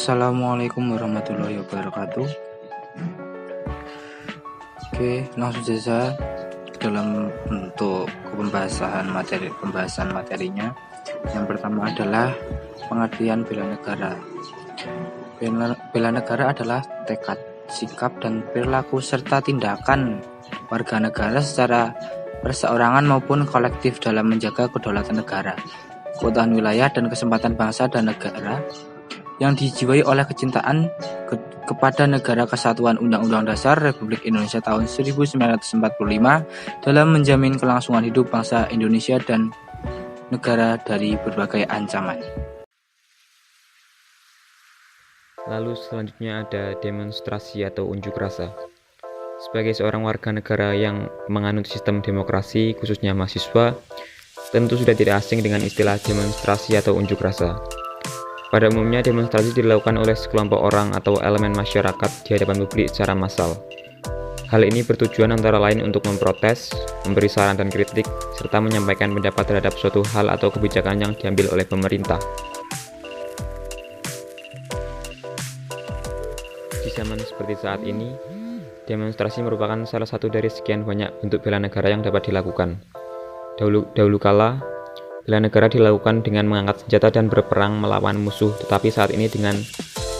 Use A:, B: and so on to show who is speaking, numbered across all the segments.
A: Assalamualaikum warahmatullahi wabarakatuh. Oke, langsung saja dalam bentuk pembahasan materinya. Yang pertama adalah pengertian bela negara. Bela negara adalah tekad, sikap, dan perilaku serta tindakan warga negara secara perseorangan maupun kolektif dalam menjaga kedaulatan negara, keutuhan wilayah, dan kesempatan bangsa dan negara yang dijiwai oleh kecintaan kepada negara kesatuan Undang-Undang Dasar Republik Indonesia tahun 1945 dalam menjamin kelangsungan hidup bangsa Indonesia dan negara dari berbagai ancaman.
B: Lalu selanjutnya ada demonstrasi atau unjuk rasa. Sebagai seorang warga negara yang menganut sistem demokrasi, khususnya mahasiswa, tentu sudah tidak asing dengan istilah demonstrasi atau unjuk rasa. Pada umumnya, demonstrasi dilakukan oleh sekelompok orang atau elemen masyarakat di hadapan publik secara massal. Hal ini bertujuan antara lain untuk memprotes, memberi saran dan kritik, serta menyampaikan pendapat terhadap suatu hal atau kebijakan yang diambil oleh pemerintah. Di zaman seperti saat ini, demonstrasi merupakan salah satu dari sekian banyak bentuk bela negara yang dapat dilakukan. Dahulu kala, bela negara dilakukan dengan mengangkat senjata dan berperang melawan musuh, tetapi saat ini dengan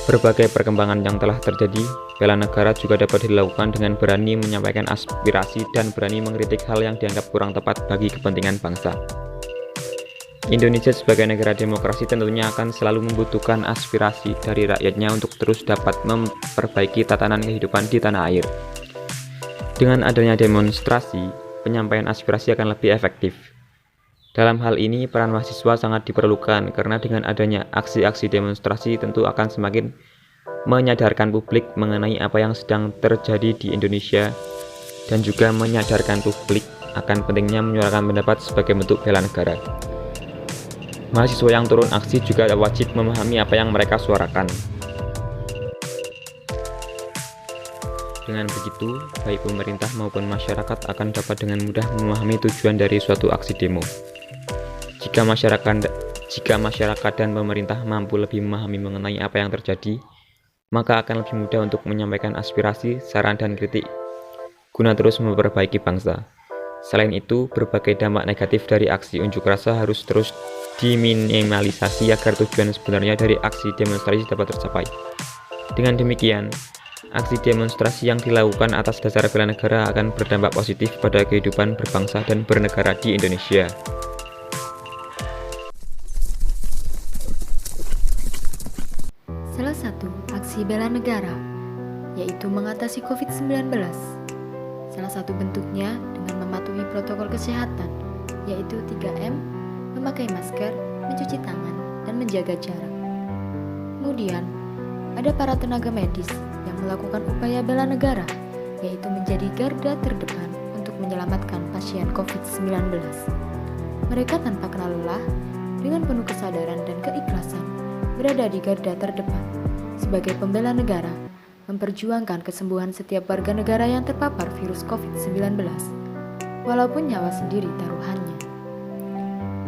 B: berbagai perkembangan yang telah terjadi, bela negara juga dapat dilakukan dengan berani menyampaikan aspirasi dan berani mengkritik hal yang dianggap kurang tepat bagi kepentingan bangsa. Indonesia sebagai negara demokrasi tentunya akan selalu membutuhkan aspirasi dari rakyatnya untuk terus dapat memperbaiki tatanan kehidupan di tanah air. Dengan adanya demonstrasi, penyampaian aspirasi akan lebih efektif. Dalam hal ini, peran mahasiswa sangat diperlukan karena dengan adanya aksi-aksi demonstrasi tentu akan semakin menyadarkan publik mengenai apa yang sedang terjadi di Indonesia dan juga menyadarkan publik akan pentingnya menyuarakan pendapat sebagai bentuk bela negara. Mahasiswa yang turun aksi juga wajib memahami apa yang mereka suarakan. Dengan begitu, baik pemerintah maupun masyarakat akan dapat dengan mudah memahami tujuan dari suatu aksi demo. Jika masyarakat dan pemerintah mampu lebih memahami mengenai apa yang terjadi, maka akan lebih mudah untuk menyampaikan aspirasi, saran, dan kritik guna terus memperbaiki bangsa. Selain itu, berbagai dampak negatif dari aksi unjuk rasa harus terus diminimalisasi agar tujuan sebenarnya dari aksi demonstrasi dapat tercapai. Dengan demikian, aksi demonstrasi yang dilakukan atas dasar bela negara akan berdampak positif pada kehidupan berbangsa dan bernegara di Indonesia.
C: Salah satu aksi bela negara yaitu mengatasi COVID-19. Salah satu bentuknya dengan mematuhi protokol kesehatan, yaitu 3M, memakai masker, mencuci tangan, dan menjaga jarak. Kemudian, ada para tenaga medis yang melakukan upaya bela negara, yaitu menjadi garda terdepan untuk menyelamatkan pasien COVID-19. Mereka tanpa kenal lelah, dengan penuh kesadaran dan keikhlasan, berada di garda terdepan sebagai pembela negara, memperjuangkan kesembuhan setiap warga negara yang terpapar virus COVID-19, walaupun nyawa sendiri taruhannya.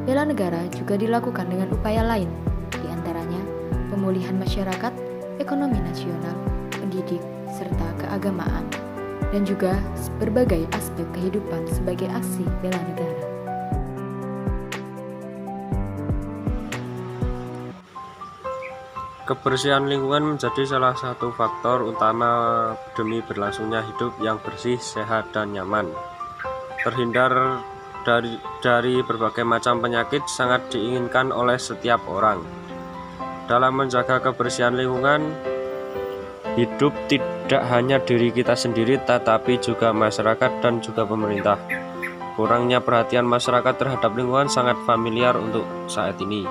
C: Bela negara juga dilakukan dengan upaya lain, diantaranya pemulihan masyarakat, ekonomi nasional, pendidik, serta keagamaan, dan juga berbagai aspek kehidupan sebagai aksi bela negara.
D: Kebersihan lingkungan menjadi salah satu faktor utama demi berlangsungnya hidup yang bersih, sehat, dan nyaman. Terhindar dari berbagai macam penyakit sangat diinginkan oleh setiap orang. Dalam menjaga kebersihan lingkungan hidup tidak hanya diri kita sendiri, tetapi juga masyarakat dan juga pemerintah. Kurangnya perhatian masyarakat terhadap lingkungan sangat familiar untuk saat ini.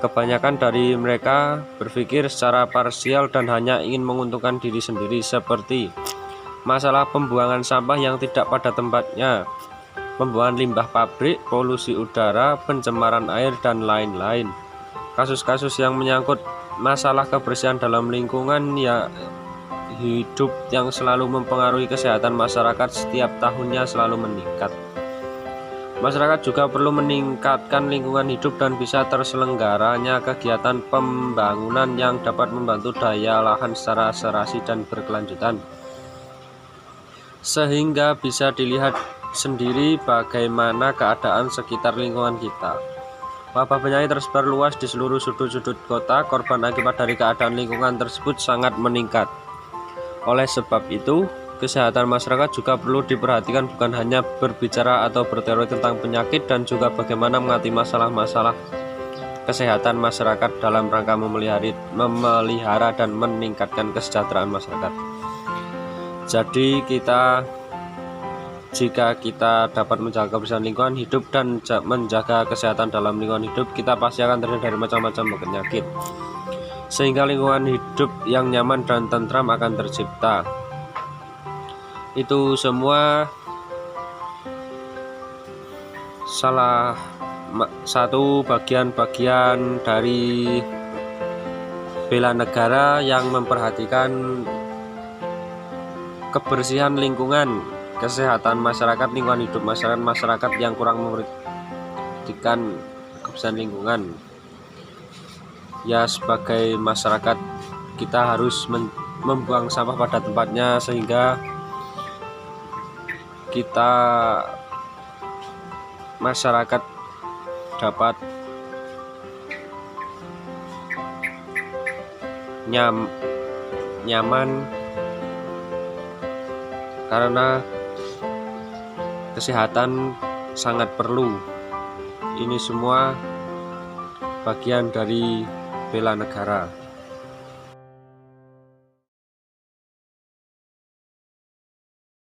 D: Kebanyakan dari mereka berpikir secara parsial dan hanya ingin menguntungkan diri sendiri, seperti masalah pembuangan sampah yang tidak pada tempatnya, pembuangan limbah pabrik, polusi udara, pencemaran air, dan lain-lain. Kasus-kasus yang menyangkut masalah kebersihan dalam lingkungan hidup yang selalu mempengaruhi kesehatan masyarakat setiap tahunnya selalu meningkat. Masyarakat juga perlu meningkatkan lingkungan hidup dan bisa terselenggaranya kegiatan pembangunan yang dapat membantu daya lahan secara serasi dan berkelanjutan, sehingga bisa dilihat sendiri bagaimana keadaan sekitar lingkungan kita. Wabah penyakit tersebar luas di seluruh sudut-sudut kota. Korban akibat dari keadaan lingkungan tersebut sangat meningkat. Oleh sebab itu, kesehatan masyarakat juga perlu diperhatikan, bukan hanya berbicara atau berteori tentang penyakit, dan juga bagaimana mengatasi masalah-masalah kesehatan masyarakat dalam rangka memelihara dan meningkatkan kesejahteraan masyarakat. Jadi jika kita dapat menjaga kebersihan lingkungan hidup dan menjaga kesehatan dalam lingkungan hidup, kita pasti akan terhindar dari macam-macam penyakit, sehingga lingkungan hidup yang nyaman dan tentram akan tercipta. Itu semua salah satu bagian-bagian dari bela negara yang memperhatikan kebersihan lingkungan, kesehatan masyarakat, lingkungan hidup masyarakat yang kurang memperhatikan kebersihan lingkungan. Ya, sebagai masyarakat kita harus membuang sampah pada tempatnya, sehingga kita masyarakat dapat nyaman, karena kesehatan sangat perlu. Ini semua bagian dari bela negara.